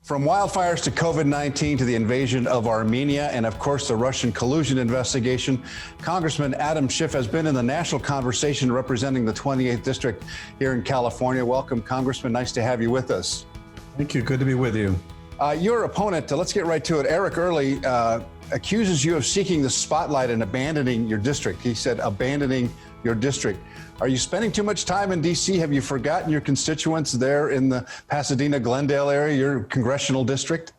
From wildfires to COVID-19 to the invasion of Armenia and, of course, the Russian collusion investigation, Congressman Adam Schiff has been in the national conversation representing the 28th District here in California. Welcome, Congressman. Nice to have you with us. Thank you. Good to be with you. Your opponent, let's get right to it, Eric Early, accuses you of seeking the spotlight and abandoning your district. He said abandoning your district. Are you spending too much time in D.C.? Have you forgotten your constituents there in the Pasadena-Glendale area, your congressional district?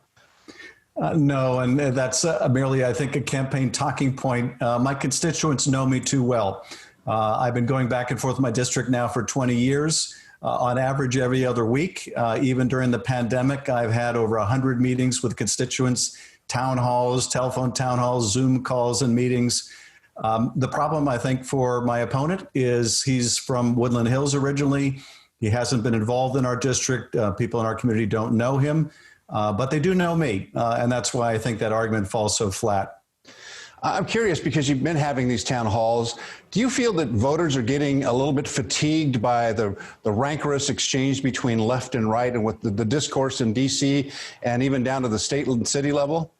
No, and that's merely, I think, a campaign talking point. My constituents know me too well. I've been going back and forth with my district now for 20 years, on average every other week. Even during the pandemic, I've had over 100 meetings with constituents, town halls, telephone town halls, Zoom calls and meetings. The problem, I think, for my opponent is he's from Woodland Hills originally. He hasn't been involved in our district. People in our community don't know him, but they do know me. And that's why I think that argument falls so flat. I'm curious, because you've been having these town halls. Do you feel that voters are getting a little bit fatigued by the rancorous exchange between left and right and with the discourse in D.C. and even down to the state and city level?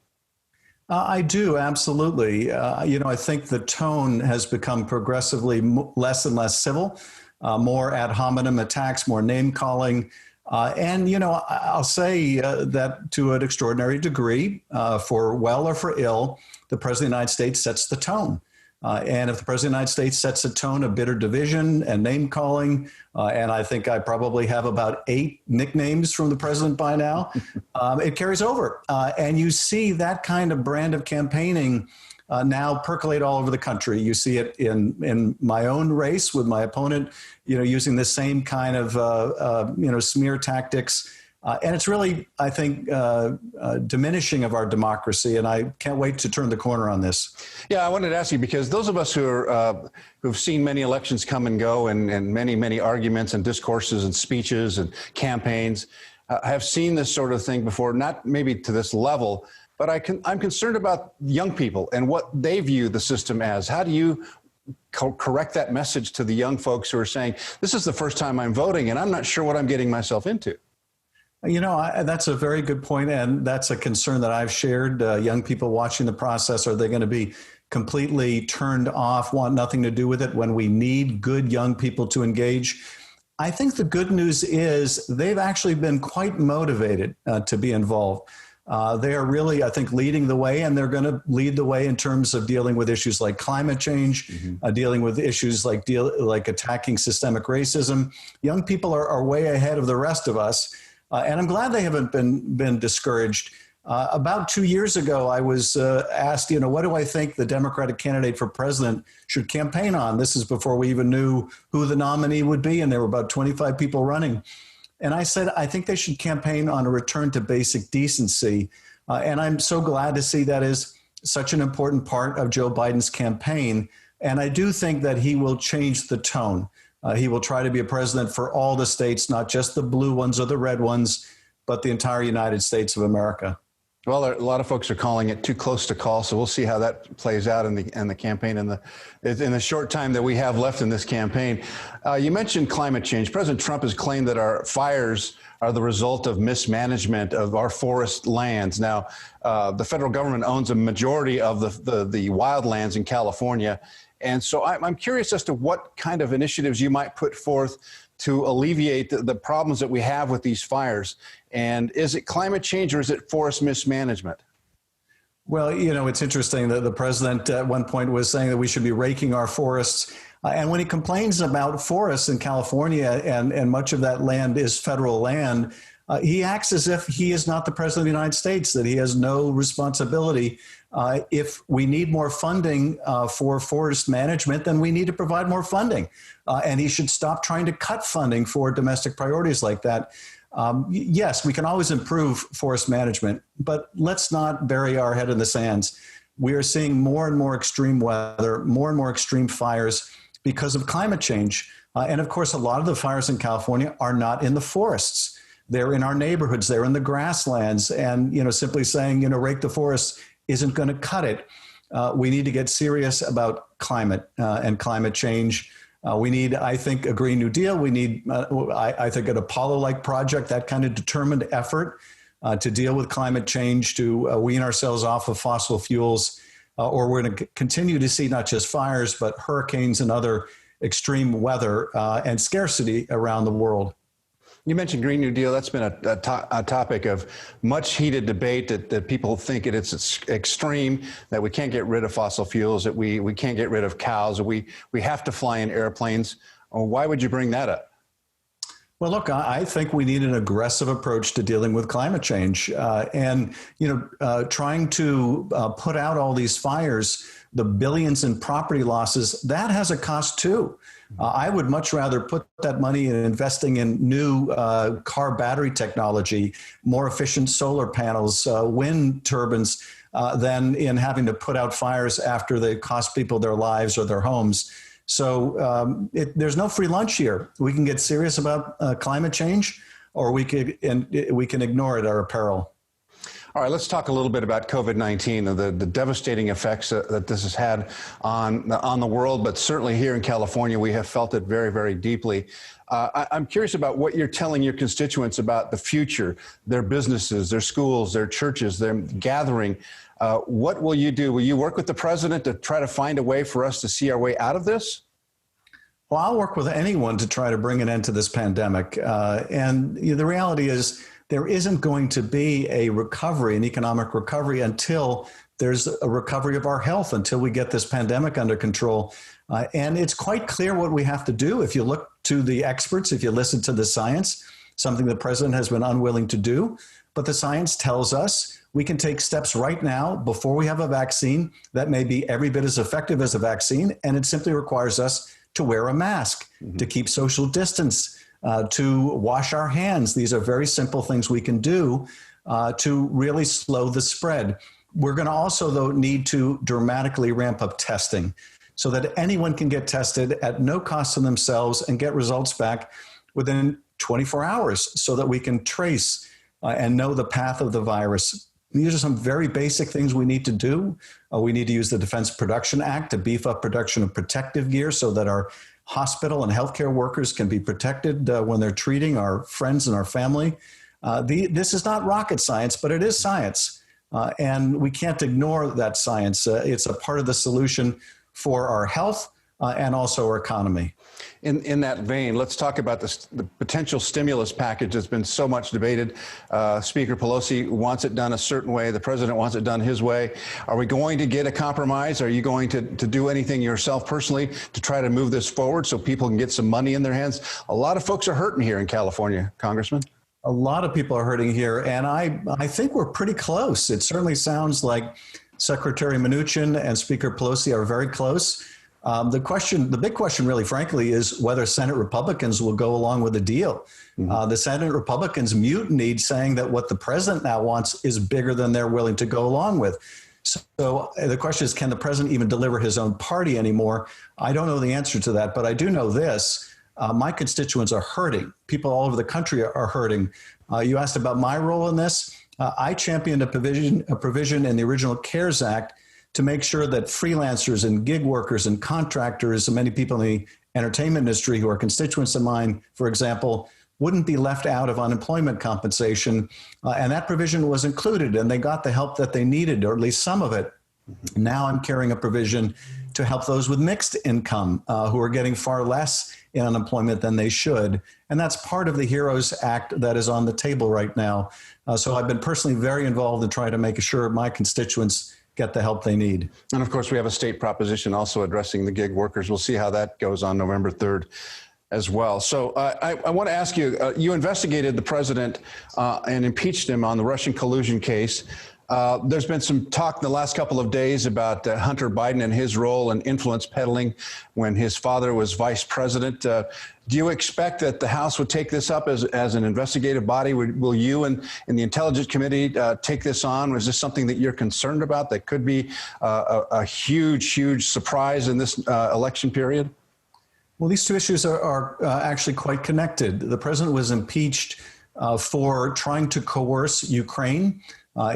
I do, absolutely. I think the tone has become progressively less and less civil, more ad hominem attacks, more name calling. And I'll say that to an extraordinary degree, for well or for ill, the President of the United States sets the tone. And if the President of the United States sets a tone of bitter division and name calling, and I think I probably have about 8 nicknames from the president by now, it carries over. And you see that kind of brand of campaigning now percolate all over the country. You see it in my own race with my opponent, using the same kind of, smear tactics. And it's really, I think, diminishing of our democracy, and I can't wait to turn the corner on this. Yeah, I wanted to ask you, because those of us who've seen many elections come and go, and many arguments and discourses and speeches and campaigns, have seen this sort of thing before, not maybe to this level, but I'm concerned about young people and what they view the system as. How do you correct that message to the young folks who are saying, this is the first time I'm voting and I'm not sure what I'm getting myself into? That's a very good point, and that's a concern that I've shared. Young people watching the process, are they going to be completely turned off, want nothing to do with it when we need good young people to engage? I think the good news is they've actually been quite motivated to be involved. They are really, I think, leading the way, and they're going to lead the way in terms of dealing with issues like climate change, dealing with issues like attacking systemic racism. Young people are way ahead of the rest of us. And I'm glad they haven't been discouraged. About 2 years ago, I was asked, what do I think the Democratic candidate for president should campaign on? This is before we even knew who the nominee would be, and there were about 25 people running. And I said, I think they should campaign on a return to basic decency. And I'm so glad to see that is such an important part of Joe Biden's campaign. And I do think that he will change the tone. He will try to be a president for all the states, not just the blue ones or the red ones, but the entire United States of America. Well, a lot of folks are calling it too close to call, so we'll see how that plays out in the campaign in the short time that we have left in this campaign. You mentioned climate change. President Trump has claimed that our fires are the result of mismanagement of our forest lands. Now, the federal government owns a majority of the wildlands in California. And so I'm curious as to what kind of initiatives you might put forth to alleviate the problems that we have with these fires. And is it climate change or is it forest mismanagement? Well, it's interesting that the president at one point was saying that we should be raking our forests. And when he complains about forests in California and much of that land is federal land, he acts as if he is not the president of the United States, that he has no responsibility. If we need more funding for forest management, then we need to provide more funding. And he should stop trying to cut funding for domestic priorities like that. Yes, we can always improve forest management, but let's not bury our head in the sands. We are seeing more and more extreme weather, more and more extreme fires because of climate change. And of course, a lot of the fires in California are not in the forests. They're in our neighborhoods, they're in the grasslands, and simply saying, rake the forests isn't going to cut it. We need to get serious about climate and climate change. We need, I think, a Green New Deal. We need, I think, an Apollo-like project, that kind of determined effort. to deal with climate change, to wean ourselves off of fossil fuels, or we're going to continue to see not just fires, but hurricanes and other extreme weather and scarcity around the world. You mentioned Green New Deal. That's been a topic of much heated debate, that people think it's extreme, that we can't get rid of fossil fuels, that we can't get rid of cows, that we have to fly in airplanes. Why would you bring that up? Well, look, I think we need an aggressive approach to dealing with climate change, and trying to put out all these fires, the billions in property losses, that has a cost too. I would much rather put that money in investing in new car battery technology, more efficient solar panels, wind turbines, than in having to put out fires after they cost people their lives or their homes. So there's no free lunch here. We can get serious about climate change, or we can ignore it at our peril. All right, let's talk a little bit about COVID-19 and the devastating effects that this has had on the world, but certainly here in California, we have felt it very, very deeply. I'm curious about what you're telling your constituents about the future, their businesses, their schools, their churches, their gathering. What will you do? Will you work with the president to try to find a way for us to see our way out of this? Well, I'll work with anyone to try to bring an end to this pandemic. And the reality is, there isn't going to be a recovery, an economic recovery, until there's a recovery of our health, until we get this pandemic under control. And it's quite clear what we have to do. If you look to the experts, if you listen to the science, something the president has been unwilling to do, but the science tells us we can take steps right now before we have a vaccine that may be every bit as effective as a vaccine. And it simply requires us to wear a mask, to keep social distance, to wash our hands. These are very simple things we can do to really slow the spread. We're going to also, though, need to dramatically ramp up testing so that anyone can get tested at no cost to themselves and get results back within 24 hours so that we can trace and know the path of the virus. These are some very basic things we need to do. We need to use the Defense Production Act to beef up production of protective gear so that our hospital and healthcare workers can be protected when they're treating our friends and our family. This is not rocket science, but it is science. And we can't ignore that science. It's a part of the solution for our health and also our economy. In that vein, let's talk about the potential stimulus package that's been so much debated. Speaker Pelosi wants it done a certain way. The president wants it done his way. Are we going to get a compromise? Are you going to do anything yourself personally to try to move this forward so people can get some money in their hands? A lot of folks are hurting here in California, Congressman. A lot of people are hurting here, and I think we're pretty close. It certainly sounds like Secretary Mnuchin and Speaker Pelosi are very close. The big question, really, frankly, is whether Senate Republicans will go along with the deal. The Senate Republicans mutinied, saying that what the president now wants is bigger than they're willing to go along with. So the question is, can the president even deliver his own party anymore? I don't know the answer to that, but I do know this. My constituents are hurting. People all over the country are hurting. You asked about my role in this. I championed a provision in the original CARES Act to make sure that freelancers and gig workers and contractors and many people in the entertainment industry who are constituents of mine, for example, wouldn't be left out of unemployment compensation. And that provision was included, and they got the help that they needed, or at least some of it. Now I'm carrying a provision to help those with mixed income who are getting far less in unemployment than they should. And that's part of the HEROES Act that is on the table right now. So I've been personally very involved in trying to make sure my constituents get the help they need. And of course, we have a state proposition also addressing the gig workers. We'll see how that goes on November 3rd as well. So I want to ask you, you investigated the president and impeached him on the Russian collusion case. There's been some talk in the last couple of days about Hunter Biden and his role in influence peddling when his father was vice president. Do you expect that the House would take this up as an investigative body? Will you and the Intelligence Committee take this on? Is this something that you're concerned about that could be a huge, huge surprise in this election period? Well, these two issues are actually quite connected. The president was impeached for trying to coerce Ukraine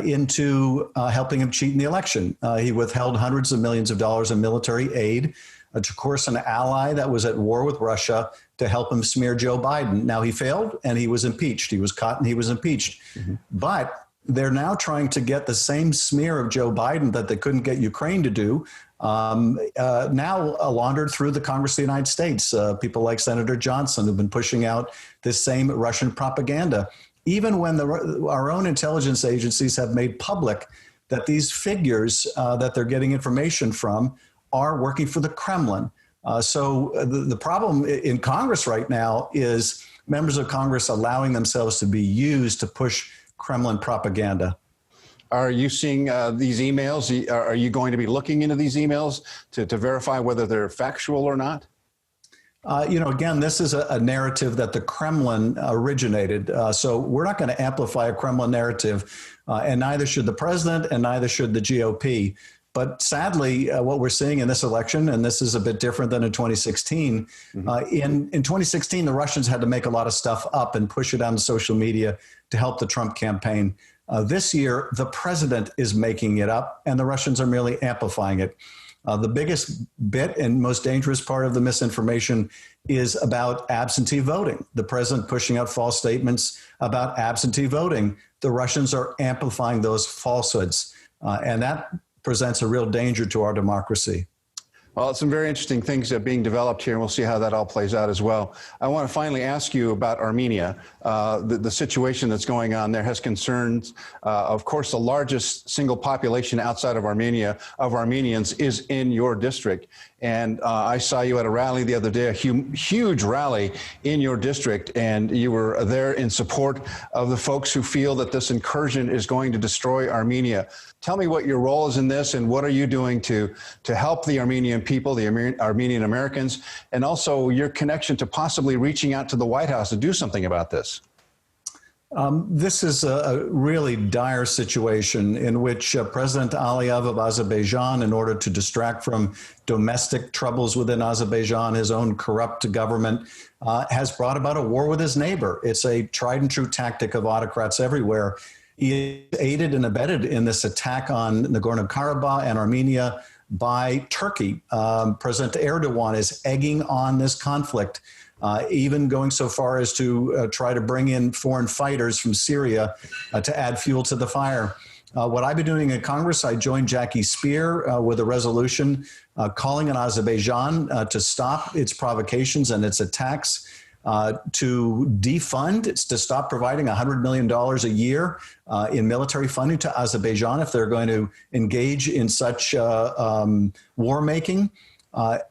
into helping him cheat in the election. He withheld hundreds of millions of dollars in military aid. of course, an ally that was at war with Russia to help him smear Joe Biden. Now, he failed and he was impeached. He was caught and he was impeached. But they're now trying to get the same smear of Joe Biden that they couldn't get Ukraine to do, now laundered through the Congress of the United States. People like Senator Johnson have been pushing out this same Russian propaganda, even when our own intelligence agencies have made public that these figures that they're getting information from are working for the Kremlin. So the problem in Congress right now is members of Congress allowing themselves to be used to push Kremlin propaganda. Are you seeing these emails? Are you going to be looking into these emails to verify whether they're factual or not? Again, this is a narrative that the Kremlin originated. So we're not going to amplify a Kremlin narrative, and neither should the president and neither should the GOP. But sadly, what we're seeing in this election, and this is a bit different than in 2016, in 2016, the Russians had to make a lot of stuff up and push it on social media to help the Trump campaign. This year, the president is making it up, and the Russians are merely amplifying it. The biggest bit and most dangerous part of the misinformation is about absentee voting. The president pushing out false statements about absentee voting. The Russians are amplifying those falsehoods, and that presents a real danger to our democracy. Well, some very interesting things are being developed here, and we'll see how that all plays out as well. I want to finally ask you about Armenia. The situation that's going on there has concerns. Of course, the largest single population outside of Armenia of Armenians is in your district. And I saw you at a rally the other day, a huge rally in your district, and you were there in support of the folks who feel that this incursion is going to destroy Armenia. Tell me what your role is in this, and what are you doing to help the Armenian people, the Armenian Americans, and also your connection to possibly reaching out to the White House to do something about this? This is a really dire situation in which President Aliyev of Azerbaijan, in order to distract from domestic troubles within Azerbaijan, his own corrupt government, has brought about a war with his neighbor. It's a tried and true tactic of autocrats everywhere. He is aided and abetted in this attack on Nagorno-Karabakh and Armenia by Turkey. President Erdogan is egging on this conflict, even going so far as to try to bring in foreign fighters from Syria to add fuel to the fire. What I've been doing in Congress, I joined Jackie Speer with a resolution calling on Azerbaijan to stop its provocations and its attacks, to defund, to stop providing $100 million a year in military funding to Azerbaijan if they're going to engage in such war making.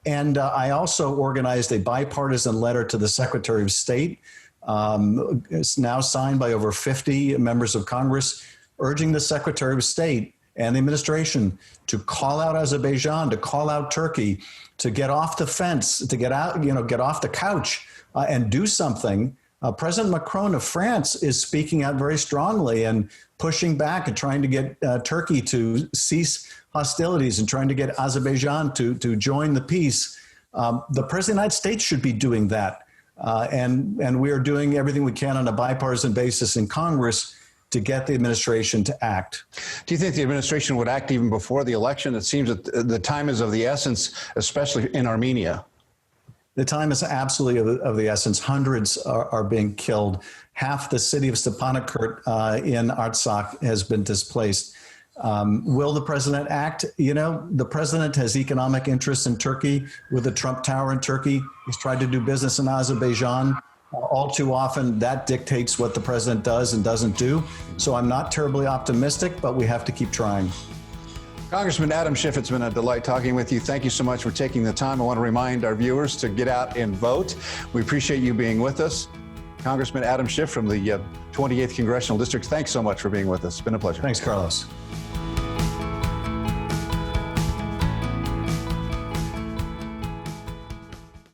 And I also organized a bipartisan letter to the Secretary of State. It's now signed by over 50 members of Congress, urging the Secretary of State and the administration to call out Azerbaijan, to call out Turkey, to get off the fence, to get out, get off the couch and do something. President Macron of France is speaking out very strongly and pushing back and trying to get Turkey to cease hostilities and trying to get Azerbaijan to join the peace. The President of the United States should be doing that. And we are doing everything we can on a bipartisan basis in Congress to get the administration to act. Do you think the administration would act even before the election? It seems that the time is of the essence, especially in Armenia. The time is absolutely of the essence. Hundreds are being killed. Half the city of Stepanakert in Artsakh has been displaced. Will the president act? The president has economic interests in Turkey with the Trump Tower in Turkey. He's tried to do business in Azerbaijan. All too often, that dictates what the president does and doesn't do. So I'm not terribly optimistic, but we have to keep trying. Congressman Adam Schiff, it's been a delight talking with you. Thank you so much for taking the time. I want to remind our viewers to get out and vote. We appreciate you being with us. Congressman Adam Schiff from the 28th Congressional District, thanks so much for being with us. It's been a pleasure. Thanks, Carlos.